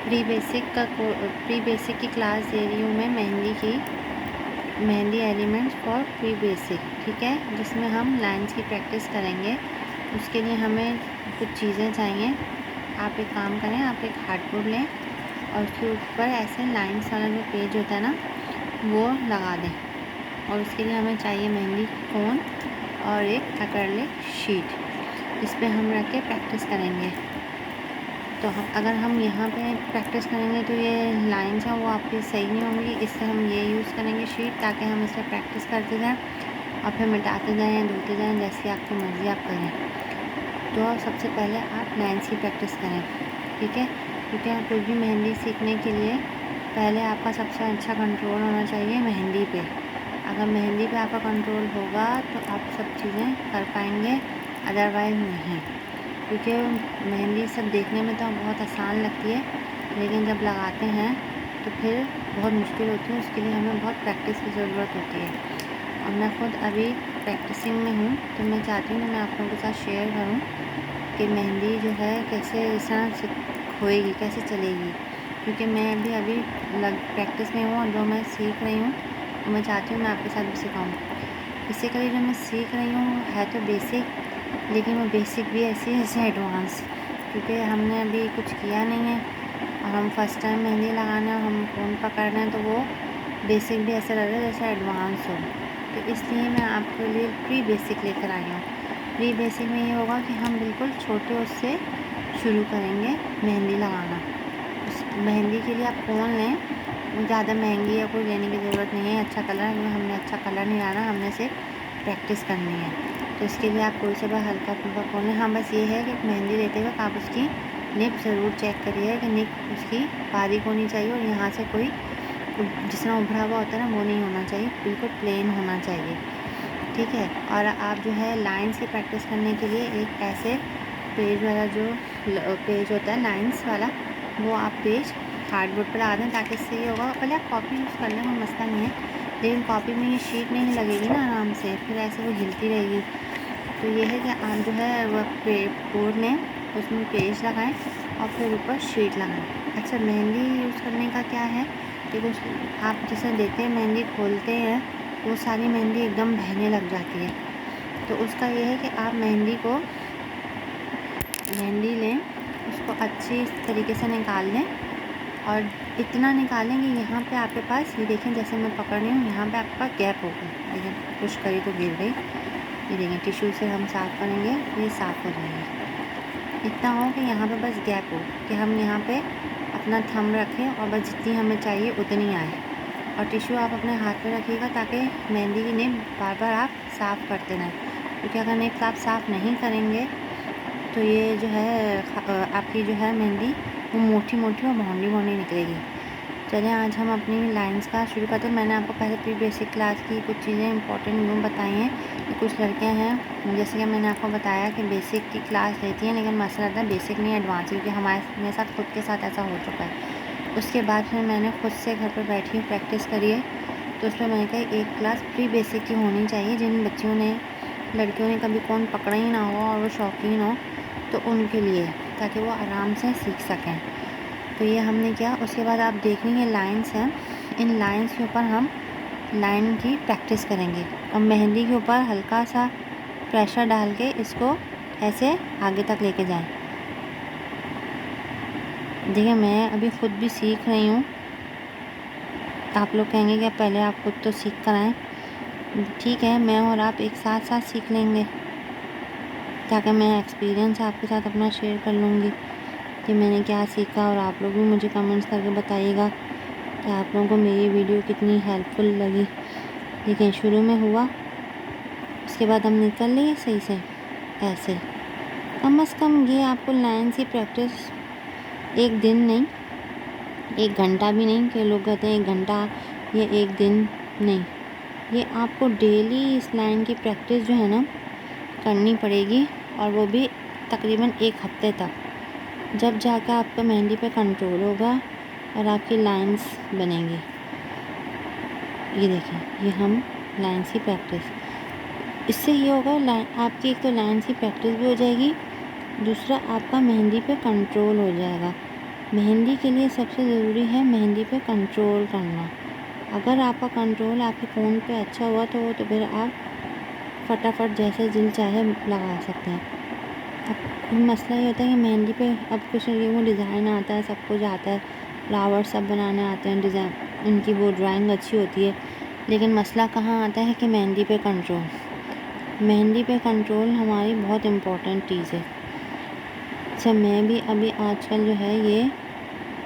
Pre basic की class दे रही हूँ मैं mehndi elements for pre basic, ठीक है, जिसमें हम लाइंस की प्रैक्टिस करेंगे। उसके लिए हमें कुछ चीज़ें चाहिए। आप एक काम करें, आप एक हार्डबोर्ड लें और उसके ऊपर ऐसे लाइंस वाला जो पेज होता है ना वो लगा दें। और उसके लिए हमें चाहिए मेहंदी कोन और एक एक्रिलिक शीट, इस पर हम रख के प्रैक्टिस करेंगे। तो अगर हम यहाँ पे प्रैक्टिस करेंगे तो ये लाइंस हैं वो आपकी सही नहीं होंगी, इससे हम ये यूज़ करेंगे शीट, ताकि हम इस पर प्रैक्टिस करते जाएँ और फिर मिटाते जाएँ या धुलते जाएँ, जैसी आपकी मर्ज़ी आप करें। तो सबसे पहले आप लाइंस की प्रैक्टिस करें, ठीक है, क्योंकि कोई भी मेहंदी सीखने के लिए पहले आपका सबसे अच्छा कंट्रोल होना चाहिए मेहंदी पे। अगर मेहंदी पे आपका कंट्रोल होगा तो आप सब चीज़ें कर पाएंगे, अदरवाइज़ नहीं। क्योंकि मेहंदी सब देखने में तो बहुत आसान लगती है, लेकिन जब लगाते हैं तो फिर बहुत मुश्किल होती है। उसके लिए हमें बहुत प्रैक्टिस की ज़रूरत होती है। और मैं खुद अभी प्रैक्टिसिंग में हूँ, तो मैं चाहती हूँ कि मैं आप लोगों के साथ शेयर करूँ कि मेहंदी जो है कैसे ऐसा होएगी, कैसे चलेगी। क्योंकि मैं अभी प्रैक्टिस में हूँ और जो मैं सीख रही हूँ तो मैं चाहती हूँ मैं आपके साथ भी सिखाऊँ। बेसिकली जो मैं सीख रही हूँ है तो बेसिक, लेकिन वो बेसिक भी ऐसी है जैसे एडवांस, क्योंकि हमने अभी कुछ किया नहीं है और हम फर्स्ट टाइम मेहंदी लगाना है, हम फ़ोन पकड़ रहे हैं, तो वो बेसिक भी ऐसा लग रहा है जैसे एडवांस हो। तो इसलिए मैं आपके लिए प्री बेसिक लेकर आई हूँ। प्री बेसिक में ये होगा कि हम बिल्कुल छोटे उससे शुरू करेंगे मेहंदी लगाना। उस मेहंदी के लिए आप कोन लें, ज़्यादा महंगी या कोई लेने की ज़रूरत नहीं है। अच्छा कलर, क्योंकि हमने अच्छा कलर नहीं लाना, हमने सिर्फ प्रैक्टिस करनी है। तो इसके लिए आप कोई सा भी हल्का फुल्का कोन लें। हाँ, बस ये है कि मेहंदी लेते वक्त आप उसकी निब ज़रूर चेक करिए कि निब उसकी बारीक होनी चाहिए और यहाँ से कोई जिस तरह उभरा हुआ होता है ना वो नहीं होना चाहिए, बिल्कुल प्लेन होना चाहिए, ठीक है। और आप जो है लाइंस की प्रैक्टिस करने के लिए एक ऐसे पेज वाला जो पेज होता है लाइंस वाला, वो आप पेज हार्डबोर्ड पर लगा दें, ताकि इससे ये होगा। पहले आप कॉपी यूज़ कर लें, कोई मसला नहीं है, लेकिन कॉपी में ये शीट नहीं लगेगी ना आराम से, फिर ऐसे वो हिलती रहेगी। तो ये है कि आप जो है वो बोर्ड लें, उसमें पेज लगाएं और फिर ऊपर शीट लगाएं। अच्छा, मेहंदी यूज़ करने का क्या है कि कुछ आप जैसे देखते हैं मेहंदी खोलते हैं वो सारी मेहंदी एकदम बहने लग जाती है। तो उसका ये है कि आप मेहंदी लें, उसको अच्छी तरीके से निकाल लें और इतना निकालें कि यहाँ पे आपके पास, ये देखें जैसे मैं पकड़ रही हूँ, यहाँ पे आपका गैप होगा। लेकिन पुश करी तो गिर गई। ये देखें, टिश्यू से हम साफ़ करेंगे, ये साफ़ हो जाएगी। इतना हो कि यहाँ पे बस गैप हो कि हम यहाँ पे अपना थंब रखें और बस जितनी हमें चाहिए उतनी आए। और टिश्यू आप अपने हाथ में रखिएगा ताकि मेहंदी की निब बार बार आप साफ़ करते रहें, क्योंकि अगर निब आप साफ़ नहीं करेंगे तो ये जो है आपकी जो है मेहंदी वो मोटी मोटी और भौंडी निकलेगी। चलिए आज हम अपनी लाइंस का शुरू करते हैं। मैंने आपको पहले प्री बेसिक क्लास की कुछ चीज़ें इंपॉर्टेंट यूँ बताई हैं कि कुछ लड़कियां हैं, जैसे कि मैंने आपको बताया कि बेसिक की क्लास लेती हैं, लेकिन मसला था बेसिक नहीं एडवांस, क्योंकि मेरे साथ खुद के साथ ऐसा हो चुका है। उसके बाद फिर मैंने खुद से घर पर बैठी हूँ प्रैक्टिस करिए, तो उस पर मैंने कहा एक क्लास प्री बेसिक की होनी चाहिए, जिन लड़कियों ने कभी कौन पकड़ा ही ना हो और वो शौकीन हो, तो उनके लिए, ताकि वो आराम से सीख सकें। तो ये हमने किया। उसके बाद आप देख रही हैं लाइंस हैं, इन लाइंस के ऊपर हम लाइन की प्रैक्टिस करेंगे और मेहंदी के ऊपर हल्का सा प्रेशर डाल के इसको ऐसे आगे तक लेके जाएं। देखिए मैं अभी ख़ुद भी सीख रही हूँ, आप लोग कहेंगे कि पहले आप खुद तो सीख कर आएँ, ठीक है, मैं और आप एक साथ साथ सीख लेंगे, ताकि मैं एक्सपीरियंस आपके साथ अपना शेयर कर लूँगी कि मैंने क्या सीखा। और आप लोग भी मुझे कमेंट्स करके बताइएगा कि आप लोगों को मेरी वीडियो कितनी हेल्पफुल लगी। देखिए शुरू में हुआ, उसके बाद हम निकल लिए सही से ऐसे। कम से कम ये आपको लाइन की प्रैक्टिस एक दिन नहीं, एक घंटा भी नहीं, कि लोग कहते हैं एक घंटा, ये एक दिन नहीं, ये आपको डेली इस लाइन की प्रैक्टिस जो है ना करनी पड़ेगी, और वो भी तकरीबन एक हफ्ते तक, जब जाकर आपका मेहंदी पे कंट्रोल होगा और आपकी लाइंस बनेंगी। ये देखिए, ये हम लाइंस की प्रैक्टिस, इससे ये होगा आपकी एक तो लाइंस की प्रैक्टिस भी हो जाएगी, दूसरा आपका मेहंदी पे कंट्रोल हो जाएगा। मेहंदी के लिए सबसे ज़रूरी है मेहंदी पे कंट्रोल करना। अगर आपका कंट्रोल आपके फ़ोन पे अच्छा हुआ तो फिर आप फटाफट जैसे दिल चाहे लगा सकते हैं। अब मसला ये होता है कि मेहंदी पे अब कुछ वो डिज़ाइन आता है, सब कुछ आता है, फ्लावर सब बनाने आते हैं, डिज़ाइन उनकी वो ड्राइंग अच्छी होती है, लेकिन मसला कहाँ आता है कि मेहंदी पे कंट्रोल। मेहंदी पे कंट्रोल हमारी बहुत इम्पोर्टेंट चीज़ है। अच्छा, मैं भी अभी आजकल जो है ये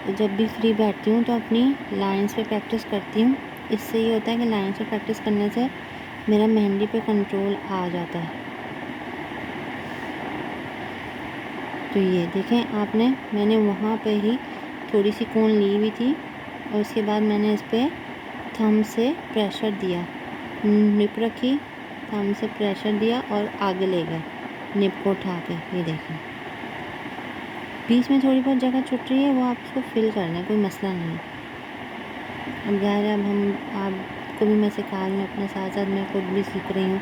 जब भी फ्री बैठती हूँ तो अपनी लाइंस पे प्रैक्टिस करती हूँ। इससे ये होता है कि लाइंस पे प्रैक्टिस करने से मेरा मेहंदी पे कंट्रोल आ जाता है। तो ये देखें आपने, मैंने वहाँ पे ही थोड़ी सी कोन ली हुई थी और उसके बाद मैंने इस पर थंब से प्रेशर दिया, निप रखी, थंब से प्रेशर दिया और आगे ले गए निप को उठा के। ये देखें, बीच में थोड़ी बहुत जगह छूट रही है, वो आप उसको फिल कर लें, कोई मसला नहीं है। अब ज़ाहिर है अब आपको भी मैं सिखा रही हूँ, अपने साथ साथ मैं खुद भी सीख रही हूँ,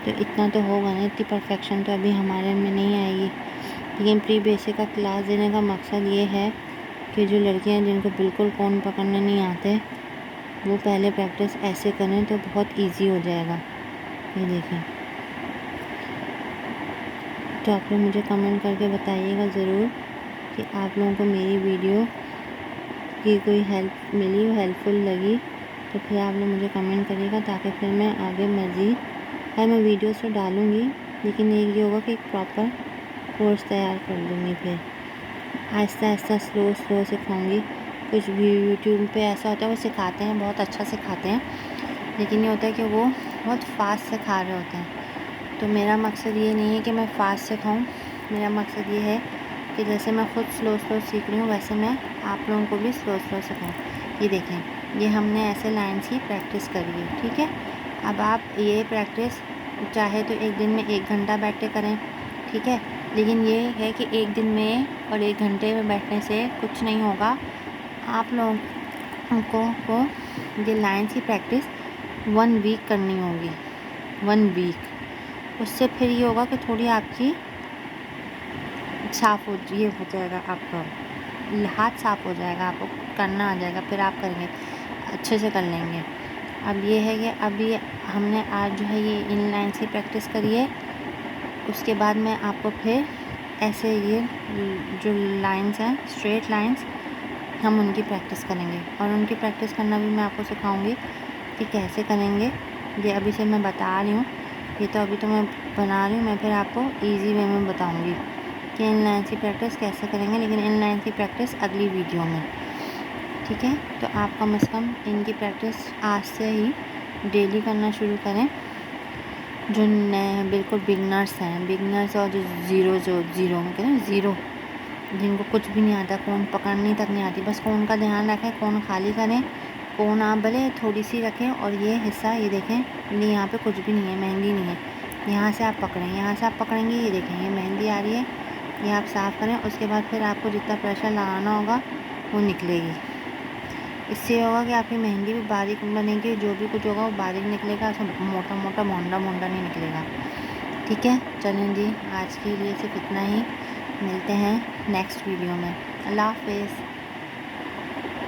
तो इतना तो होगा ना, इतनी परफेक्शन तो अभी हमारे में नहीं आएगी। लेकिन प्री बेसिक का क्लास देने का मकसद ये है कि जो लड़कियां जिनको बिल्कुल कोन पकड़ने नहीं आते वो पहले प्रैक्टिस ऐसे करें तो बहुत इजी हो जाएगा। ये देखें, तो आप लोग मुझे कमेंट करके बताइएगा ज़रूर कि आप लोगों को मेरी वीडियो की कोई हेल्प मिली, हेल्पफुल लगी, तो फिर आप लोग मुझे कमेंट करिएगा ताकि फिर मैं आगे मज़ीद मैं वीडियोस तो डालूँगी, लेकिन एक ये होगा कि एक प्रॉपर कोर्स तैयार कर लूँगी। फिर आहिस्ता आहिस्ता स्लो सिखाऊंगी। कुछ भी यूट्यूब पे ऐसा होता है वो सिखाते हैं, बहुत अच्छा सिखाते हैं, लेकिन ये होता है कि वो बहुत फास्ट सिखा रहे होते हैं। तो मेरा मकसद ये नहीं है कि मैं फ़ास्ट सिखाऊं, मेरा मकसद ये है कि जैसे मैं ख़ुद स्लो सीख रही हूँ वैसे मैं आप लोगों को भी स्लो सिखाऊं। ये देखें, ये हमने ऐसे लाइन्स की प्रैक्टिस करी है, ठीक है। अब आप ये प्रैक्टिस चाहे तो एक दिन में 1 घंटा बैठ के करें, ठीक है, लेकिन ये है कि एक दिन में और 1 घंटे में बैठने से कुछ नहीं होगा। आप लोगों को ये लाइन्स की प्रैक्टिस 1 वीक करनी होगी, 1 वीक। उससे फिर ये होगा कि थोड़ी आपकी साफ़ हो जाएगा, आपका हाथ साफ़ हो जाएगा, आपको करना आ जाएगा, फिर आप करेंगे अच्छे से कर लेंगे। अब ये है कि अभी हमने आज जो है ये इन लाइन्स की प्रैक्टिस करी है, उसके बाद मैं आपको फिर ऐसे ये जो लाइन्स हैं स्ट्रेट लाइन्स हम उनकी प्रैक्टिस करेंगे, और उनकी प्रैक्टिस करना भी मैं आपको सिखाऊंगी कि कैसे करेंगे। ये अभी से मैं बता रही हूँ, ये तो अभी तो मैं बना रही हूँ, मैं फिर आपको इजी वे में बताऊंगी कि इन लाइन्स की प्रैक्टिस कैसे करेंगे, लेकिन इन लाइन्स की प्रैक्टिस अगली वीडियो में, ठीक है। तो आप कम से कम इनकी प्रैक्टिस आज से ही डेली करना शुरू करें। जो नए बिल्कुल बिगनर्स और जो ज़ीरो में कहते हैं ज़ीरो, जिनको कुछ भी नहीं आता, कोन पकड़नी तक नहीं आती, बस कोन का ध्यान रखें, कोन खाली करें, कोन आप भले थोड़ी सी रखें, और ये हिस्सा ये देखें, ये यहाँ पे कुछ भी नहीं है, मेहंदी नहीं है, यहाँ से आप पकड़ें, यहाँ से आप पकड़ेंगे, ये देखें ये मेहंदी आ रही है, ये आप साफ़ करें। उसके बाद फिर आपको जितना प्रेशर लगाना होगा वो निकलेगी। इससे होगा कि आपकी मेहंदी भी बारीक बनेगी, जो भी कुछ होगा वो बारीक निकलेगा, ऐसा मोटा मोंडा नहीं निकलेगा, ठीक है। चलें जी, आज के लिए सिर्फ इतना ही, मिलते हैं नेक्स्ट वीडियो में। अल्लाह हाफ़िज़।